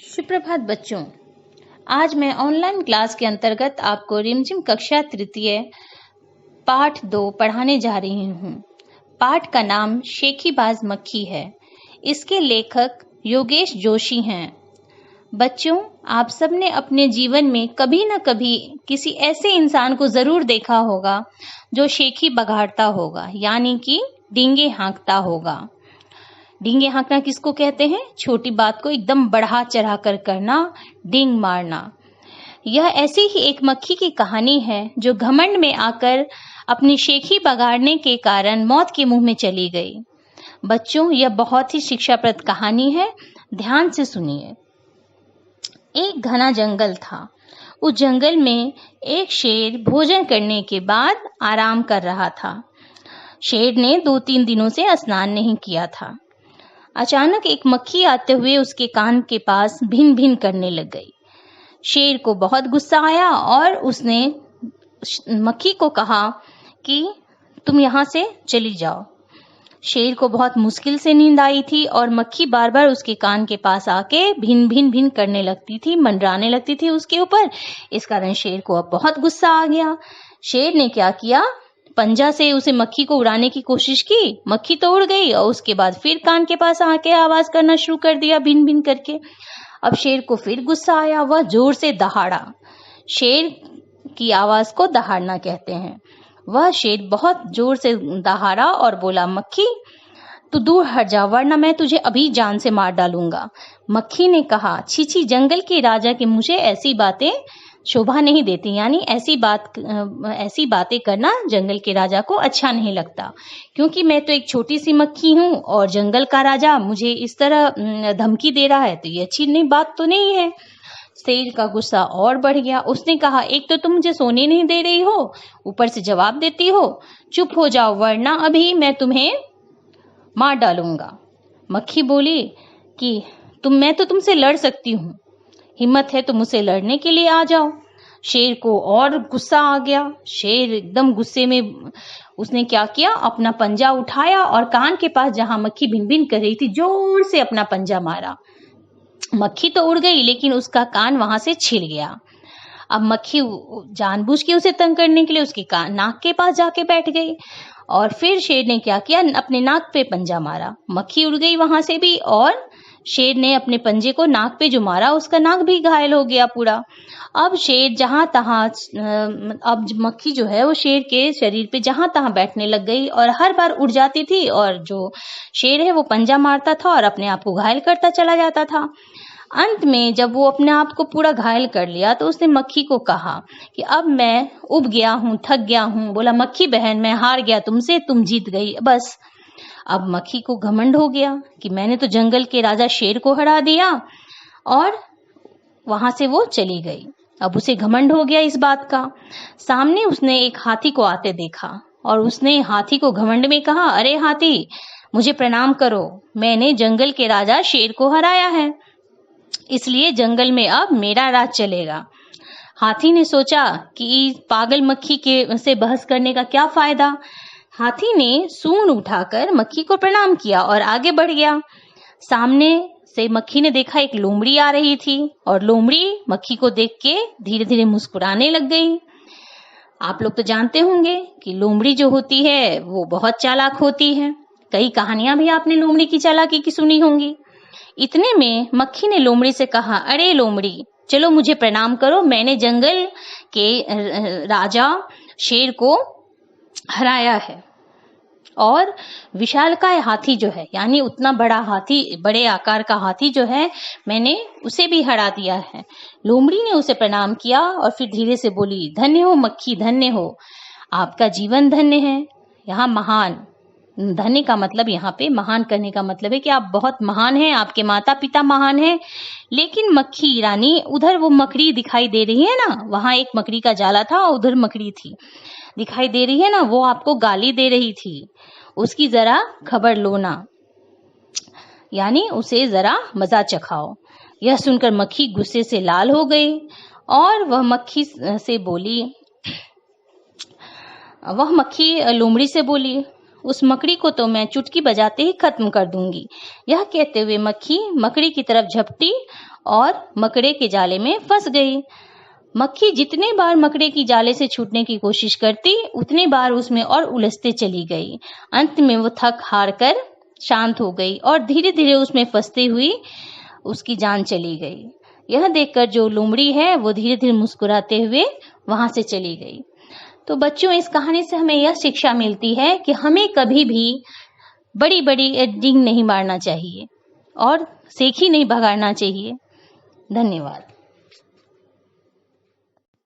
सुप्रभात बच्चों। आज मैं ऑनलाइन क्लास के अंतर्गत आपको रिमझिम कक्षा तृतीय पाठ 2 पढ़ाने जा रही हूँ। पाठ का नाम शेखीबाज मक्खी है। इसके लेखक योगेश जोशी हैं। बच्चों, आप सबने अपने जीवन में कभी न कभी किसी ऐसे इंसान को जरूर देखा होगा जो शेखी बघाड़ता होगा, यानी कि डींगे हाँकता होगा। डींगे हाँकना किसको कहते हैं? छोटी बात को एकदम बढ़ा चढ़ा कर करना, डींग मारना। यह ऐसी ही एक मक्खी की कहानी है जो घमंड में आकर अपनी शेखी बगाड़ने के कारण मौत के मुंह में चली गई। बच्चों, यह बहुत ही शिक्षाप्रद कहानी है, ध्यान से सुनिए। एक घना जंगल था। उस जंगल में एक शेर भोजन करने के बाद आराम कर रहा था। शेर ने 2-3 दिनों से स्नान नहीं किया था। अचानक एक मक्खी आते हुए उसके कान के पास भिन भिन करने लग गई। शेर को बहुत गुस्सा आया और उसने मक्खी को कहा कि तुम यहाँ से चली जाओ। शेर को बहुत मुश्किल से नींद आई थी और मक्खी बार बार उसके कान के पास आके भिन भिन भिन करने लगती थी, मंडराने लगती थी उसके ऊपर। इस कारण शेर को अब बहुत गुस्सा आ गया। शेर ने क्या किया, पंजा से उसे मक्खी को उड़ाने की कोशिश की। मक्खी तो उड़ गई और उसके बाद फिर कान के पास आके आवाज करना शुरू कर दिया भिन भिन करके। अब शेर को फिर गुस्सा आया, वह जोर से दहाड़ा। शेर की आवाज को दहाड़ना कहते हैं। वह शेर बहुत जोर से दहाड़ा और बोला, मक्खी तू दूर हट जा वरना मैं तुझे अभी जान से मार डालूंगा। मक्खी ने कहा, छी छी, जंगल के राजा के मुझे ऐसी बातें शोभा नहीं देती, यानी ऐसी बातें करना जंगल के राजा को अच्छा नहीं लगता, क्योंकि मैं तो एक छोटी सी मक्खी हूँ और जंगल का राजा मुझे इस तरह धमकी दे रहा है, तो ये अच्छी बात तो नहीं है। शेर का गुस्सा और बढ़ गया। उसने कहा, एक तो तुम मुझे सोने नहीं दे रही हो, ऊपर से जवाब देती हो। चुप हो जाओ वरना अभी मैं तुम्हें मार डालूंगा। मक्खी बोली कि मैं तो तुमसे लड़ सकती हूँ, हिम्मत है तो मुझसे लड़ने के लिए आ जाओ। शेर को और गुस्सा आ गया। शेर एकदम गुस्से में उसने क्या किया, अपना पंजा उठाया और कान के पास जहां मक्खी भिन भिन कर रही थी जोर से अपना पंजा मारा। मक्खी तो उड़ गई लेकिन उसका कान वहां से छिल गया। अब मक्खी जानबूझ के उसे तंग करने के लिए उसके नाक के पास जाके बैठ गई और फिर शेर ने क्या किया, अपने नाक पे पंजा मारा। मक्खी उड़ गई वहां से भी और शेर ने अपने पंजे को नाक पे जो मारा उसका नाक भी घायल हो गया पूरा। अब शेर जहां तहां अब मक्खी जो है वो शेर के शरीर पे जहां तहां बैठने लग गई और हर बार उड़ जाती थी और जो शेर है वो पंजा मारता था और अपने आप को घायल करता चला जाता था। अंत में जब वो अपने आप को पूरा घायल कर लिया तो उसने मक्खी को कहा कि अब मैं उब गया हूँ, थक गया हूँ। बोला, मक्खी बहन मैं हार गया तुमसे, तुम जीत गई बस। अब मक्खी को घमंड हो गया कि मैंने तो जंगल के राजा शेर को हरा दिया और वहां से वो चली गई। अब उसे घमंड हो गया इस बात का। सामने उसने एक हाथी को आते देखा और उसने हाथी को घमंड में कहा, अरे हाथी मुझे प्रणाम करो, मैंने जंगल के राजा शेर को हराया है, इसलिए जंगल में अब मेरा राज चलेगा। हाथी ने सोचा कि पागल मक्खी के से बहस करने का क्या फायदा। हाथी ने सूंड उठाकर मक्खी को प्रणाम किया और आगे बढ़ गया। सामने से मक्खी ने देखा एक लोमड़ी आ रही थी और लोमड़ी मक्खी को देख के धीरे धीरे मुस्कुराने लग गई। आप लोग तो जानते होंगे कि लोमड़ी जो होती है वो बहुत चालाक होती है। कई कहानियां भी आपने लोमड़ी की चालाकी की सुनी होंगी। इतने में मक्खी ने लोमड़ी से कहा, अरे लोमड़ी चलो मुझे प्रणाम करो, मैंने जंगल के राजा शेर को हराया है और विशालकाय हाथी जो है, यानी उतना बड़ा हाथी, बड़े आकार का हाथी जो है, मैंने उसे भी हरा दिया है। लोमड़ी ने उसे प्रणाम किया और फिर धीरे से बोली, धन्य हो मक्खी, धन्य हो, आपका जीवन धन्य है। यहाँ महान, धन्य का मतलब यहाँ पे महान करने का मतलब है कि आप बहुत महान हैं, आपके माता पिता महान हैं। लेकिन मक्खी रानी, उधर वो मकड़ी दिखाई दे रही है ना, वहां एक मकड़ी का जाला था, उधर मकड़ी थी दिखाई दे रही है ना, वो आपको गाली दे रही थी, उसकी जरा खबर लो ना, यानी उसे जरा मजा चखाओ। यह सुनकर मक्खी गुस्से से लाल हो गई और वह मक्खी लोमड़ी से बोली, उस मकड़ी को तो मैं चुटकी बजाते ही खत्म कर दूंगी। यह कहते हुए मक्खी मकड़ी की तरफ झपटी और मकड़े के जाले में फंस गई। मक्खी जितने बार मकड़े की जाले से छूटने की कोशिश करती, उतने बार उसमें और उलझते चली गई। अंत में वो थक हार कर शांत हो गई और धीरे धीरे उसमें फंसती हुई उसकी जान चली गई। यह देखकर जो लोमड़ी है वो धीरे धीरे मुस्कुराते हुए वहां से चली गई। तो बच्चों, इस कहानी से हमें यह शिक्षा मिलती है कि हमें कभी भी बड़ी बड़ी एडिंग नहीं मारना चाहिए और सेखी नहीं भगाना चाहिए। धन्यवाद।